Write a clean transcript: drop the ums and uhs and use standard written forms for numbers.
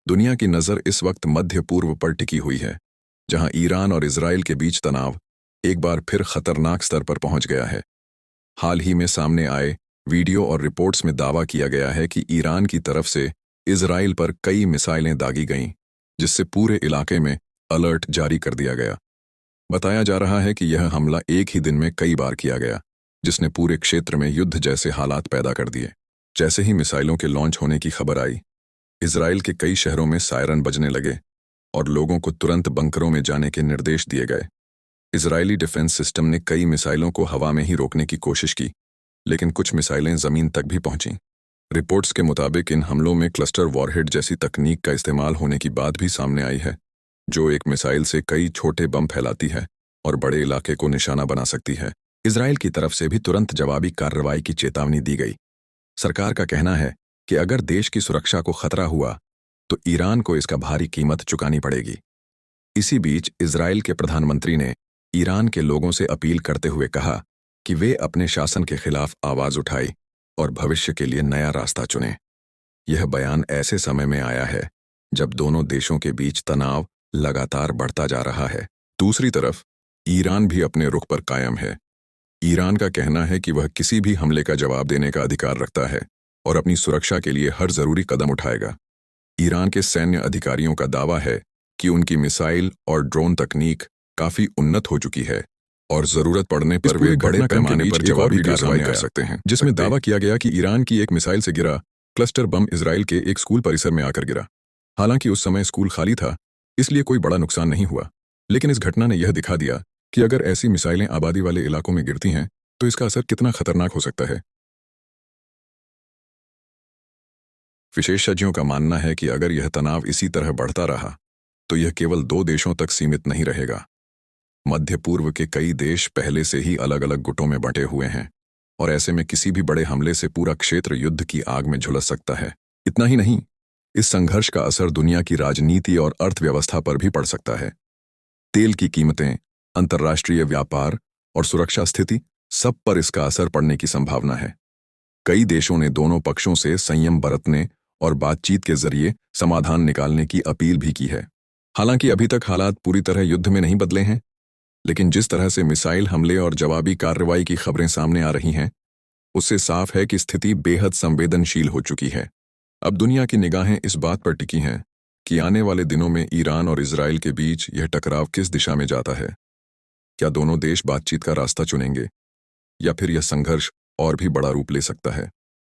दुनिया की नज़र इस वक्त मध्य पूर्व पर टिकी हुई है, जहां ईरान और इजराइल के बीच तनाव एक बार फिर खतरनाक स्तर पर पहुंच गया है। हाल ही में सामने आए वीडियो और रिपोर्ट्स में दावा किया गया है कि ईरान की तरफ से इजराइल पर कई मिसाइलें दागी गईं, जिससे पूरे इलाके में अलर्ट जारी कर दिया गया। बताया जा रहा है कि यह हमला एक ही दिन में कई बार किया गया, जिसने पूरे क्षेत्र में युद्ध जैसे हालात पैदा कर दिए। जैसे ही मिसाइलों के लॉन्च होने की खबर आई, इजराइल के कई शहरों में सायरन बजने लगे और लोगों को तुरंत बंकरों में जाने के निर्देश दिए गए। इजरायली डिफेंस सिस्टम ने कई मिसाइलों को हवा में ही रोकने की कोशिश की, लेकिन कुछ मिसाइलें जमीन तक भी पहुंचीं। रिपोर्ट्स के मुताबिक इन हमलों में क्लस्टर वॉरहेड जैसी तकनीक का इस्तेमाल होने की बात भी सामने आई है, जो एक मिसाइल से कई छोटे बम फैलाती है और बड़े इलाके को निशाना बना सकती है। इजराइल की तरफ से भी तुरंत जवाबी कार्रवाई की चेतावनी दी गई। सरकार का कहना है कि अगर देश की सुरक्षा को खतरा हुआ तो ईरान को इसका भारी कीमत चुकानी पड़ेगी। इसी बीच इजराइल के प्रधानमंत्री ने ईरान के लोगों से अपील करते हुए कहा कि वे अपने शासन के खिलाफ आवाज उठाएं और भविष्य के लिए नया रास्ता चुनें। यह बयान ऐसे समय में आया है जब दोनों देशों के बीच तनाव लगातार बढ़ता जा रहा है। दूसरी तरफ ईरान भी अपने रुख पर कायम है। ईरान का कहना है कि वह किसी भी हमले का जवाब देने का अधिकार रखता है और अपनी सुरक्षा के लिए हर जरूरी कदम उठाएगा। ईरान के सैन्य अधिकारियों का दावा है कि उनकी मिसाइल और ड्रोन तकनीक काफी उन्नत हो चुकी है और जरूरत पड़ने पर वे बड़े पैमाने पर जवाबी कार्रवाई कर सकते हैं, जिसमें दावा किया गया कि ईरान की एक मिसाइल से गिरा क्लस्टर बम इजराइल के एक स्कूल परिसर में आकर गिरा। हालांकि उस समय स्कूल खाली था, इसलिए कोई बड़ा नुकसान नहीं हुआ, लेकिन इस घटना ने यह दिखा दिया कि अगर ऐसी मिसाइलें आबादी वाले इलाकों में गिरती हैं तो इसका असर कितना खतरनाक हो सकता है। विशेषज्ञों का मानना है कि अगर यह तनाव इसी तरह बढ़ता रहा तो यह केवल 2 देशों तक सीमित नहीं रहेगा। मध्य पूर्व के कई देश पहले से ही अलग अलग गुटों में बंटे हुए हैं और ऐसे में किसी भी बड़े हमले से पूरा क्षेत्र युद्ध की आग में झुलस सकता है। इतना ही नहीं, इस संघर्ष का असर दुनिया की राजनीति और अर्थव्यवस्था पर भी पड़ सकता है। तेल की कीमतें, अंतर्राष्ट्रीय व्यापार और सुरक्षा स्थिति, सब पर इसका असर पड़ने की संभावना है। कई देशों ने दोनों पक्षों से संयम बरतने और बातचीत के जरिए समाधान निकालने की अपील भी की है। हालांकि अभी तक हालात पूरी तरह युद्ध में नहीं बदले हैं, लेकिन जिस तरह से मिसाइल हमले और जवाबी कार्रवाई की खबरें सामने आ रही हैं, उससे साफ है कि स्थिति बेहद संवेदनशील हो चुकी है। अब दुनिया की निगाहें इस बात पर टिकी हैं कि आने वाले दिनों में ईरान और इजराइल के बीच यह टकराव किस दिशा में जाता है। क्या दोनों देश बातचीत का रास्ता चुनेंगे या फिर यह संघर्ष और भी बड़ा रूप ले सकता है?